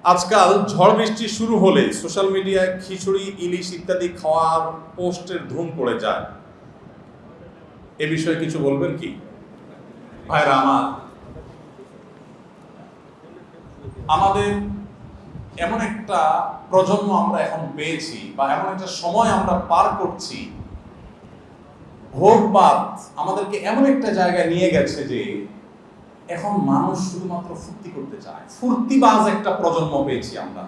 আজকাল ঝড় বৃষ্টি শুরু হলে সোশ্যাল মিডিয়ায় খিচুড়ি, ইলিশ ইত্যাদি খাওয়ার পোস্টের ধুম পড়ে যায়। এ বিষয়ে কিছু বলবেন কি ভাইরা আমার? আমাদের এমন একটা প্রজন্ম আমরা এখন পেয়েছি, বা এমন একটা সময় আমরা পার করছি, ভোগবাদ আমাদেরকে এমন একটা জায়গায় নিয়ে গেছে যে এখন মানুষ শুধুমাত্র ফুর্তি করতে চায়। ফুর্তিবাজ একটা প্রজন্ম পেয়েছি আমরা।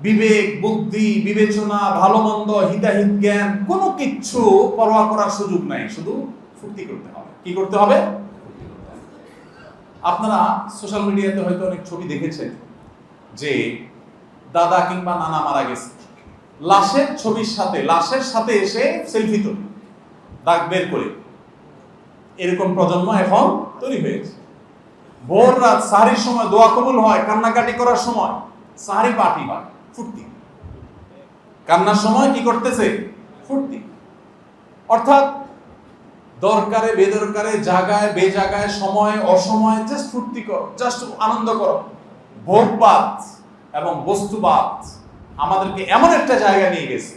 বিবেক, বুদ্ধি, বিবেচনা, ভালো মন্দ, হিতাহিত জ্ঞান কোনো কিচ্ছু পরোয়া করার সুযোগ নাই, শুধু ফুর্তি করতে হবে। কি করতে হবে? আপনারা সোশ্যাল মিডিয়াতে হয়তো অনেক ছবি দেখেছেন যে দাদা কিংবা নানা মারা গেছে, লাশের ছবির সাথে লাশের সাথে এসে সেলফি তোলে, দাগ বের করে। এরকম প্রজন্ম এখন তৈরি হয়েছে। ভোর রাত সাহারির সময় দোয়া কবুল হয়, কান্নাকাটি করার সময় সাহারি পার্টি হয়, ফুর্তি। কান্নার সময় কি করতেছে? ফুর্তি। অর্থাৎ দরকারে বেদরকারে, জায়গায় বেজায়গায়, সময় অসময়ে জাস্ট ফুর্তি করো, জাস্ট আনন্দ করো। ভোগবাদ এবং বস্তুবাদ আমাদেরকে এমন একটা জায়গা নিয়ে গেছে,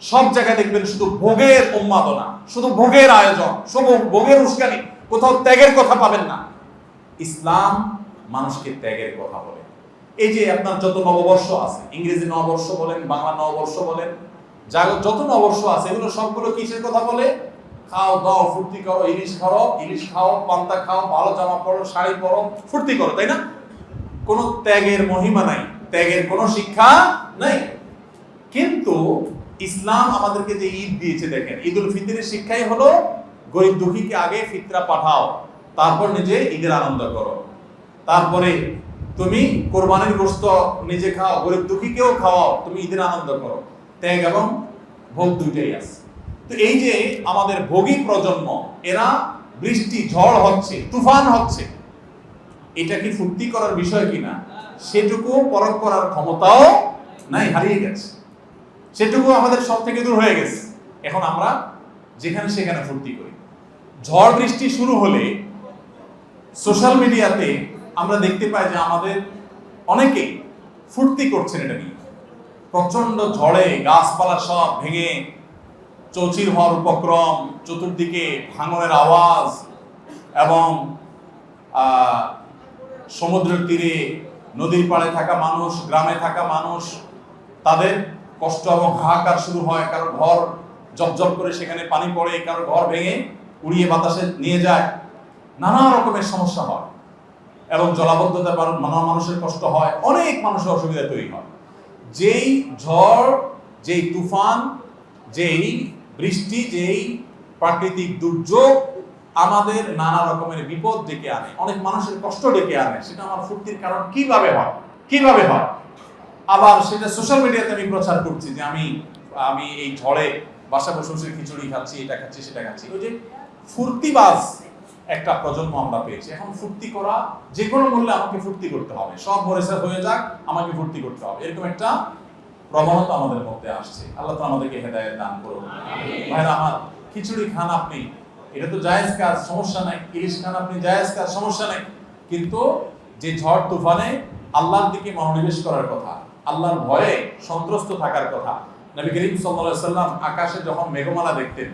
সব জায়গায় দেখবেন শুধু ভোগের উন্মাদনা, শুধু ভোগের আয়োজন, শুধু ভোগের উস্কানি, কোথাও ত্যাগের কথা পাবেন না। ইসলাম মানুষকে ত্যাগের কথা বলে। এই যে আপনার যত নববর্ষ আছে, ইংরেজি নববর্ষ বলেন, বাংলা নববর্ষ বলেন, যত নববর্ষ আছে, এগুলো সবগুলো কিসের কথা বলে? খাও দাও, ফুর্তি করো, ইলিশ খাও, পান্তা খাও, ভালো জামা পরো, শাড়ি পরো, ফুর্তি করো, তাই না? কোনো ত্যাগের মহিমা নাই, ত্যাগের কোনো শিক্ষা নাই। কিন্তু ইসলাম আমাদেরকে যে ঈদ দিয়েছে, দেখেন, ঈদুল ফিতরের শিক্ষাই হলো গরিব দুঃখীকে আগে ফিতরা পাঠাও, তারপর নিজে ঈদের আনন্দ করো। তারপরে তুমি কোরবানির গোশত নিজে খাও, গরিব দুঃখীকেও খাওয়াও, তুমি ঈদের আনন্দ করো। ত্যাগ এবং ভোগ দুইটাই আছে। তো এই যে আমাদের ভোগী প্রজন্ম, এরা বৃষ্টি ঝড় হচ্ছে, তুফান হচ্ছে, এটা কি ফুর্তি করার বিষয় কিনা সেটুকু পরখ করার ক্ষমতাও নাই, হারিয়ে গেছে। সেটুকু আমাদের সব থেকে দূর হয়ে গেছে। এখন আমরা যেখানে সেখানে ফুর্তি করি। ঝড় বৃষ্টি শুরু হলে সোশ্যাল মিডিয়াতে আমরা দেখতে পাই যে আমাদের অনেকেই ফুর্তি করছেন এটা নিয়ে। প্রচন্ড ঝড়ে গাছপালা সব ভেঙে চৌচির হওয়ার উপক্রম, চতুর্দিকে ভাঙনের আওয়াজ, এবং সমুদ্রের তীরে, নদীর পাড়ে থাকা মানুষ, গ্রামে থাকা মানুষ, তাদের কষ্ট এবং হাহাকার শুরু হয়। কারো ঘর জবজব করে সেখানে পানি পড়ে, কারো ঘর ভেঙে উড়িয়ে বাতাসে নিয়ে যায়, নানা রকমের সমস্যা হয়, এবং জলাবদ্ধতা নানা মানুষের কষ্ট হয়, অনেক মানুষের অসুবিধা তৈরি হয়। যেই ঝড়, যেই তুফান, যেই বৃষ্টি, যেই প্রাকৃতিক দুর্যোগ আমাদের নানা রকমের বিপদ ডেকে আনে, অনেক মানুষের কষ্ট ডেকে আনে, সেটা আমার ফুর্তির কারণ কিভাবে হয়? আবার সেটা সোশ্যাল মিডিয়াতে আমি প্রচার করছি যে আমি এই ঝড়ে বাসা বসে খিচুড়ি খাচ্ছি, এটা খাচ্ছি, সেটা খাচ্ছি। ওই যে ফুর্তিবাজ একটা প্রজন্ম আমরা পেয়েছি। এখন ফুর্তি করা, যে কোনো মূল্যে আমাকে ফুর্তি করতে হবে, সব মরেসা হয়ে যাক, আমাকে ফুর্তি করতে হবে, এরকম একটা প্রবণতা আমাদের মধ্যে আসছে। আল্লাহ তো আমাদেরকে হেদায়েত দান করুন। ভাইরা আমার, খিচুড়ি খান আপনি, এটা তো জায়েজ কাজ, সমস্যা নাই। ইলিশ খান আপনি, জায়েজ কাজ, সমস্যা নাই। কিন্তু যে ঝড় তুফানে আল্লাহর দিকে মনোনিবেশ করার কথা, আল্লাহর ভয়ে সন্ত্রস্ত থাকার কথা। নবী করিম সাল্লাল্লাহু আলাইহি ওয়াসাল্লাম আকাশে যখন মেঘমালা দেখতেন,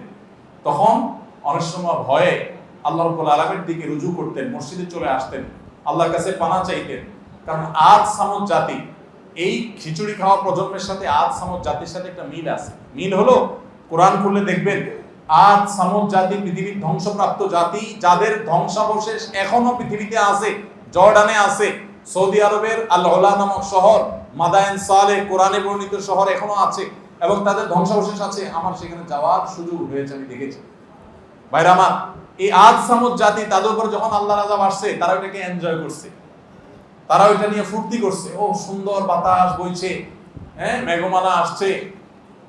তখন অনেক সময় ভয়ে আল্লাহ রাব্বুল আলামিনের দিকে রুজু করতেন, মসজিদে চলে আসতেন, আল্লাহর কাছে পানা চাইতেন। কারণ আদ সামুদ জাতি, এই খিচুড়ি খাওয়া প্রজন্মের সাথে আদ সামুদ জাতির সাথে একটা মিল আছে। মিল হলো, কোরআন খুললে দেখবেন আদ সামুদ জাতি পৃথিবীর ধ্বংসপ্রাপ্ত জাতি, যাদের ধ্বংসাবশেষ এখনো পৃথিবীতে আছে, জর্ডানে আছে, সৌদি আরবের আল উলা নামক শহর, মাদায়েন সালেহ কোরআনে বর্ণিত শহর এখনো আছে, এবং তাদের ধ্বংসাবশেষ আছে। আমার সেখানে যাওয়ার সুযোগ হয়েছে, আমি দেখেছি। ভাইরা আমার, এই আদ সামুদ জাতি, তাদের উপর যখন আল্লাহর আযাব আসছে, তারা ওটাকে এনজয় করছে, তারা ওইটা নিয়ে ফুর্তি করছে। ও সুন্দর বাতাস বইছে, মেঘমালা আসছে,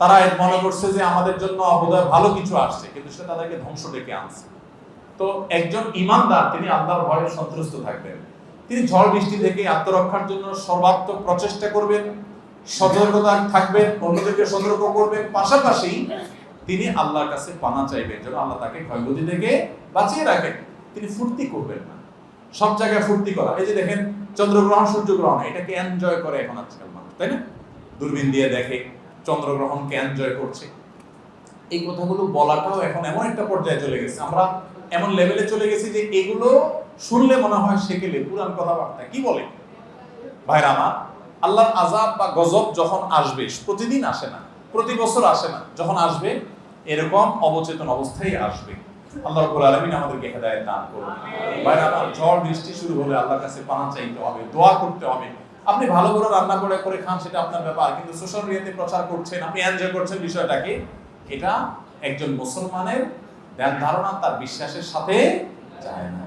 তারা মনে করছে যে আমাদের জন্য বোধহয় ভালো কিছু আসছে, কিন্তু সেটা তাদেরকে ধ্বংস ডেকে আনছে। তো একজন ঈমানদার, তিনি আল্লাহর ভয়ে সন্ত্রস্ত থাকবেন, তিনি ঝড় বৃষ্টি থেকে আত্মরক্ষার জন্য সর্বাত্মক প্রচেষ্টা করবেন, সতর্কতা থাকবেন, অন্যদেরকে সতর্ক করবেন, পাশাপাশি তিনি আল্লাহর কাছে পানা চাইবেন যেন আল্লাহ তাকে ক্ষয়ক্ষতি থেকে বাঁচিয়ে রাখেন। তিনি ফুর্তি করবেন না, সব জায়গায় ফুর্তি করা। এই যে দেখেন চন্দ্রগ্রহণ সূর্যগ্রহণ এটাকে এনজয় করে এখন আজকাল মানুষ, তাই না? দূরবীন দিয়ে দেখে, চন্দ্রগ্রহণকে এনজয় করছে। এই কথাগুলো বলাটাও এখন এমন একটা পর্যায়ে চলে গেছে, আমরা এমন লেভেলে চলে গেছি যে এগুলো শুনলে মনে হয় সেকেলে পুরান কথাবার্তা কি বলে। ভাইরা আমার, আল্লাহর আযাব বা গজব যখন আসবে, প্রতিদিন আসে না, প্রতি বছর আসে না, যখন আসবে এরকম অবচেতন অবস্থায় আসবে। আল্লাহ রাব্বুল আলামিন আমাদেরকে হেদায়েত দান করুন। ভাইরা আমার, ঝড় বৃষ্টি শুরু হলে আল্লাহর কাছে পানা চাইতে হবে, দোয়া করতে হবে। আপনি ভালো করে রান্না করে করে খান, সেটা আপনার ব্যাপার, কিন্তু সোশ্যাল মিডিয়াতে প্রচার করছেন, আপনি এনজয় করছেন বিষয়টাকে, এটা একজন মুসলমানের ধ্যান ধারণা, তার বিশ্বাসের সাথে যায় না।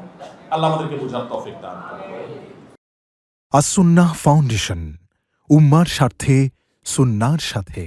আল্লাহ আমাদেরকে বুঝার তৌফিক দান করুন। আসুন্নাহ ফাউন্ডেশন, উম্মার স্বার্থে সুন্নাহর সাথে।